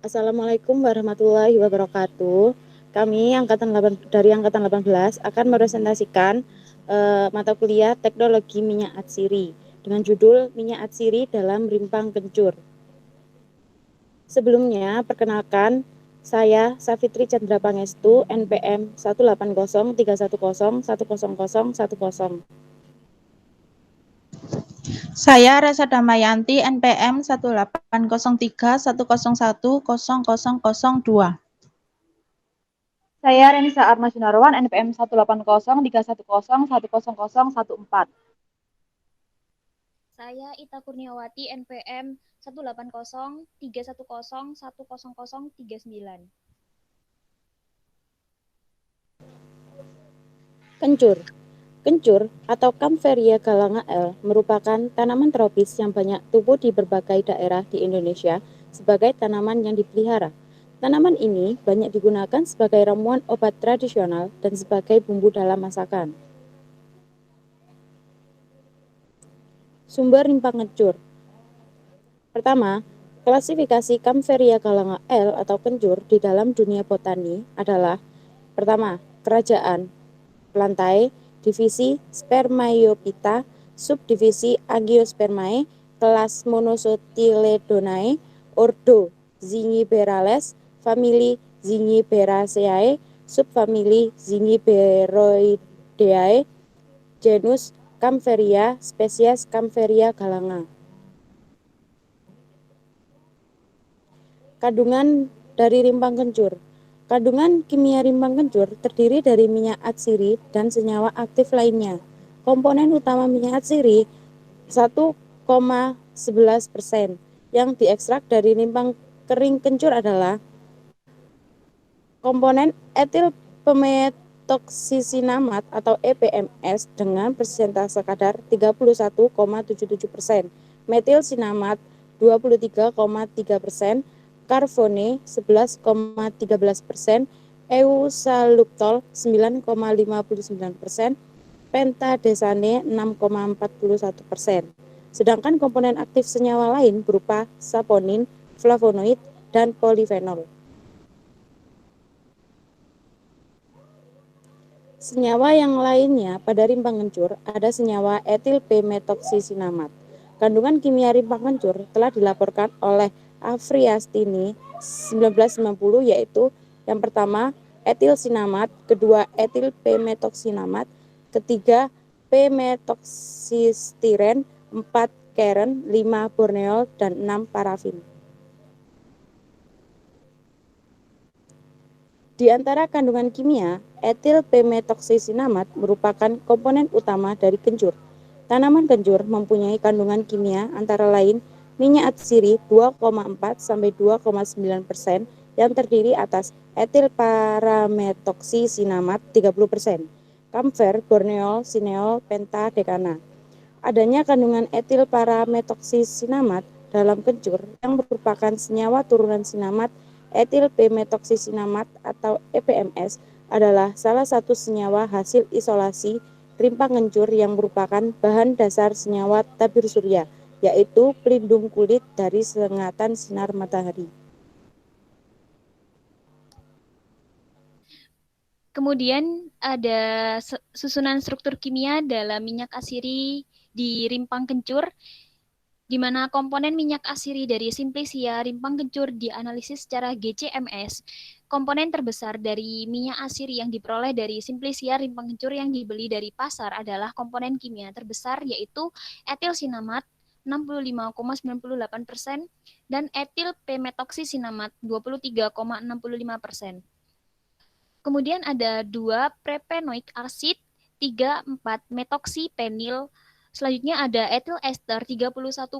Assalamualaikum warahmatullahi wabarakatuh. Kami dari Angkatan 18 akan mepresentasikan mata kuliah Teknologi Minyak Atsiri dengan judul Minyak Atsiri dalam Rimpang Kencur. Sebelumnya, perkenalkan, saya Safitri Chandra Pangestu, NPM 18031010010. Saya Resa Damayanti, NPM 18031011002. Saya Renisa Arma Sunarwan, NPM 18031101014. Saya Ita Kurniawati, NPM 18031010039. Kencur. Kencur atau Kampferia galanga L merupakan tanaman tropis yang banyak tumbuh di berbagai daerah di Indonesia sebagai tanaman yang dipelihara. Tanaman ini banyak digunakan sebagai ramuan obat tradisional dan sebagai bumbu dalam masakan. Sumber rimpang kencur. Pertama, klasifikasi Kampferia galanga L atau kencur di dalam dunia botani adalah: pertama, kerajaan, plantae, divisi Spermaiophyta, subdivisi Angiospermae, kelas Monocotyledonae, ordo Zingiberales, famili Zingiberaceae, subfamili Zingiberoideae, genus Kampferia, spesies Kampferia galanga. Kandungan dari rimpang kencur. Kandungan kimia rimpang kencur terdiri dari minyak atsiri dan senyawa aktif lainnya. Komponen utama minyak atsiri 1,11% yang diekstrak dari rimpang kering kencur adalah komponen etil pemetoksisinamat atau EPMS dengan persentase kadar 31,77%, metil sinamat 23,3%, karbone 11,13%, eusaluptol 9,59%, pentadesane 6,41%. Sedangkan komponen aktif senyawa lain berupa saponin, flavonoid, dan polifenol. Senyawa yang lainnya pada rimpang kencur ada senyawa etil p-metoksisinamat. Kandungan kimia rimpang kencur telah dilaporkan oleh Afriastini 1990, yaitu yang pertama etil sinamat, kedua etil p-metoksinamat, ketiga p-metoksistiren, 4 keren, 5 borneol, dan 6 parafin. Di antara kandungan kimia, etil p-metoksisinamat merupakan komponen utama dari kencur. Tanaman kencur mempunyai kandungan kimia antara lain minyak atsiri 2,4 sampai 2,9% yang terdiri atas etil parametoksisinamat 30%, kamfer, borneol, sineol, pentadekana. Adanya kandungan etil parametoksisinamat dalam kencur yang merupakan senyawa turunan sinamat etil p-metoksisinamat atau EPMS adalah salah satu senyawa hasil isolasi rimpang kencur yang merupakan bahan dasar senyawa tabir surya, yaitu pelindung kulit dari sengatan sinar matahari. Kemudian ada susunan struktur kimia dalam minyak atsiri di rimpang kencur, di mana komponen minyak atsiri dari Simplicia rimpang kencur dianalisis secara GCMS. Komponen terbesar dari minyak atsiri yang diperoleh dari Simplicia rimpang kencur yang dibeli dari pasar adalah komponen kimia terbesar, yaitu etil sinamat 65,98% dan etil p-metoksisinamat 23,65%. Kemudian ada 2 prepenoik acid, 3,4 metoksipenil. Selanjutnya ada etil ester 31,36%,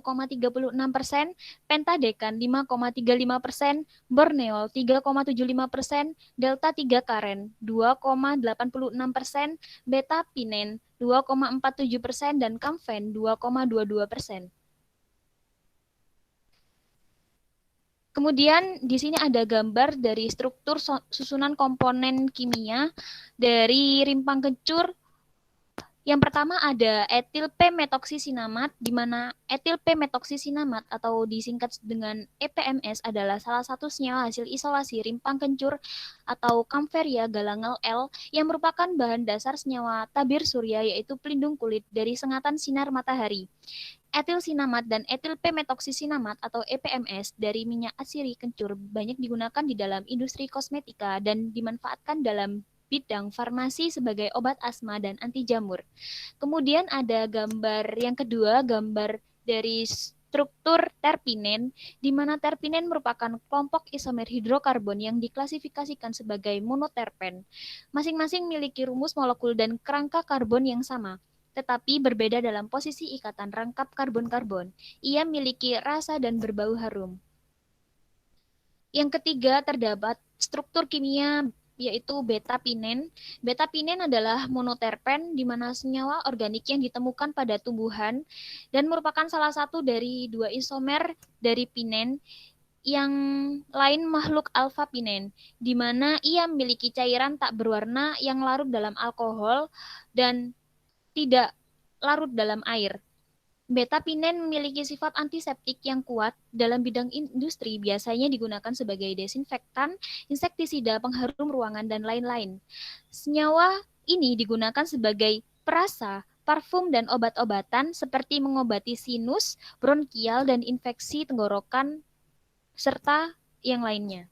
pentadekan 5,35%, borneol 3,75%, delta 3 karen 2,86%, beta pinen 2,47%, dan kamfen 2,22%. Kemudian di sini ada gambar dari struktur susunan komponen kimia dari rimpang kencur Yang pertama ada etil P-metoksisinamat, di mana etil P-metoksisinamat atau disingkat dengan EPMS adalah salah satu senyawa hasil isolasi rimpang kencur atau Kampferia galangal L yang merupakan bahan dasar senyawa tabir surya yaitu pelindung kulit dari sengatan sinar matahari. Etil sinamat dan etil P-metoksisinamat atau EPMS dari minyak atsiri kencur banyak digunakan di dalam industri kosmetika dan dimanfaatkan dalam bidang farmasi sebagai obat asma dan anti jamur. Kemudian ada gambar yang kedua, gambar dari struktur terpinen, di mana terpinen merupakan kelompok isomer hidrokarbon yang diklasifikasikan sebagai monoterpen. Masing-masing memiliki rumus molekul dan kerangka karbon yang sama, tetapi berbeda dalam posisi ikatan rangkap karbon-karbon. Ia memiliki rasa dan berbau harum. Yang ketiga terdapat struktur kimia yaitu beta-pinen. Beta-pinen adalah monoterpen di mana senyawa organik yang ditemukan pada tumbuhan dan merupakan salah satu dari dua isomer dari pinen yang lain makhluk alfa-pinen, di mana ia memiliki cairan tak berwarna yang larut dalam alkohol dan tidak larut dalam air. Beta-pinen memiliki sifat antiseptik yang kuat dalam bidang industri, biasanya digunakan sebagai desinfektan, insektisida, pengharum ruangan, dan lain-lain. Senyawa ini digunakan sebagai perasa, parfum, dan obat-obatan seperti mengobati sinus, bronkial, dan infeksi tenggorokan, serta yang lainnya.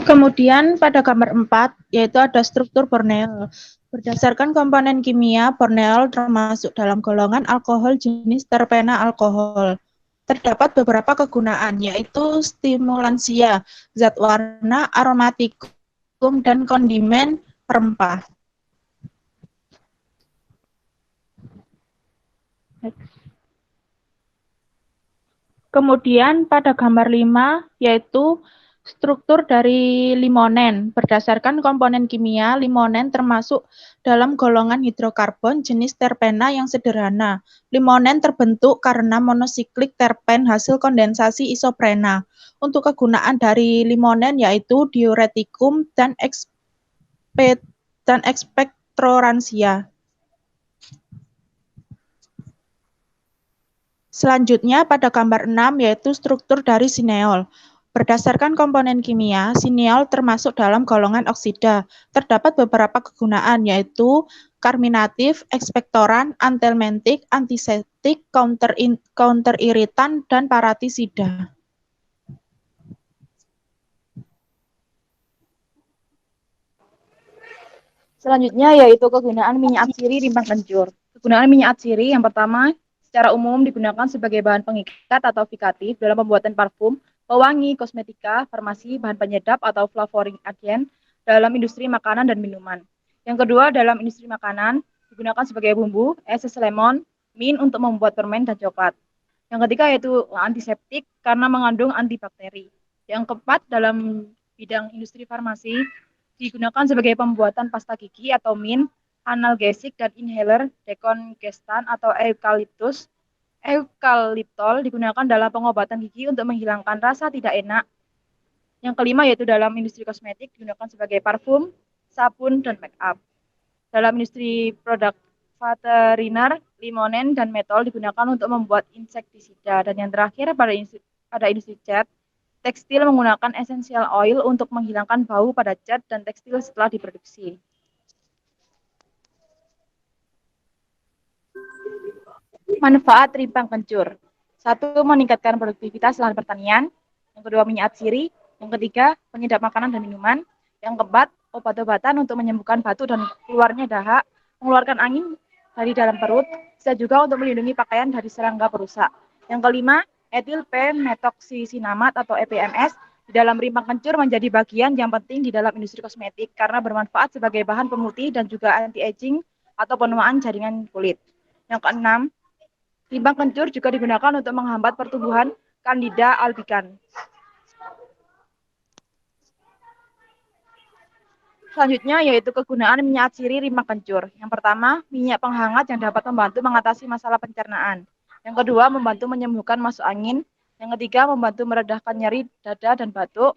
Kemudian pada gambar 4, yaitu ada struktur borneol. Berdasarkan komponen kimia, borneol termasuk dalam golongan alkohol jenis terpena alkohol. Terdapat beberapa kegunaan, yaitu stimulansia, zat warna, aromatikum, dan kondimen rempah. Kemudian pada gambar 5, yaitu struktur dari limonen. Berdasarkan komponen kimia, limonen termasuk dalam golongan hidrokarbon jenis terpena yang sederhana. Limonen terbentuk karena monosiklik terpen hasil kondensasi isoprena. Untuk kegunaan dari limonen yaitu diuretikum dan ekspektoransia. Selanjutnya pada gambar 6 yaitu struktur dari sineol. Berdasarkan komponen kimia, sineol termasuk dalam golongan oksida. Terdapat beberapa kegunaan yaitu karminatif, ekspektoran, antelmentik, antiseptik, counteriritan, dan paratisida. Selanjutnya yaitu kegunaan minyak atsiri rimpang kencur. Kegunaan minyak atsiri yang pertama, secara umum digunakan sebagai bahan pengikat atau fikatif dalam pembuatan parfum, pewangi, kosmetika, farmasi, bahan penyedap atau flavoring agent dalam industri makanan dan minuman. Yang kedua, dalam industri makanan digunakan sebagai bumbu, eses lemon, mint untuk membuat permen dan coklat. Yang ketiga yaitu antiseptik karena mengandung antibakteri. Yang keempat, dalam bidang industri farmasi digunakan sebagai pembuatan pasta gigi atau mint, analgesik dan inhaler, dekongestan atau eukaliptol digunakan dalam pengobatan gigi untuk menghilangkan rasa tidak enak. Yang kelima yaitu dalam industri kosmetik digunakan sebagai parfum, sabun, dan make up. Dalam industri produk veteriner, limonen dan metol digunakan untuk membuat insektisida. Dan yang terakhir pada industri cat, tekstil menggunakan essential oil untuk menghilangkan bau pada cat dan tekstil setelah diproduksi. Manfaat rimpang kencur. 1. Meningkatkan produktivitas lahan pertanian. Yang kedua, minyak atsiri. Yang ketiga, penyedap makanan dan minuman. Yang keempat, obat-obatan untuk menyembuhkan batuk dan keluarnya dahak, mengeluarkan angin dari dalam perut, bisa juga untuk melindungi pakaian dari serangga perusak. Yang kelima, etil P-metoksisinamat atau EPMS di dalam rimpang kencur menjadi bagian yang penting di dalam industri kosmetik karena bermanfaat sebagai bahan pemutih dan juga anti-aging atau penuaan jaringan kulit. Yang keenam, rimpang kencur juga digunakan untuk menghambat pertumbuhan Candida albicans. Selanjutnya yaitu kegunaan minyak atsiri rimpang kencur. Yang pertama, minyak penghangat yang dapat membantu mengatasi masalah pencernaan. Yang kedua, membantu menyembuhkan masuk angin. Yang ketiga, membantu meredahkan nyeri dada dan batuk.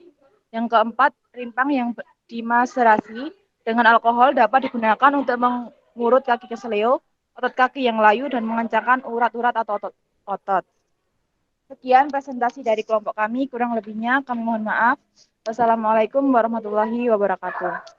Yang keempat, rimpang yang dimaserasi dengan alkohol dapat digunakan untuk mengurut kaki keseleo, otot kaki yang layu, dan mengencangkan urat-urat atau otot. Sekian presentasi dari kelompok kami, kurang lebihnya kami mohon maaf. Wassalamualaikum warahmatullahi wabarakatuh.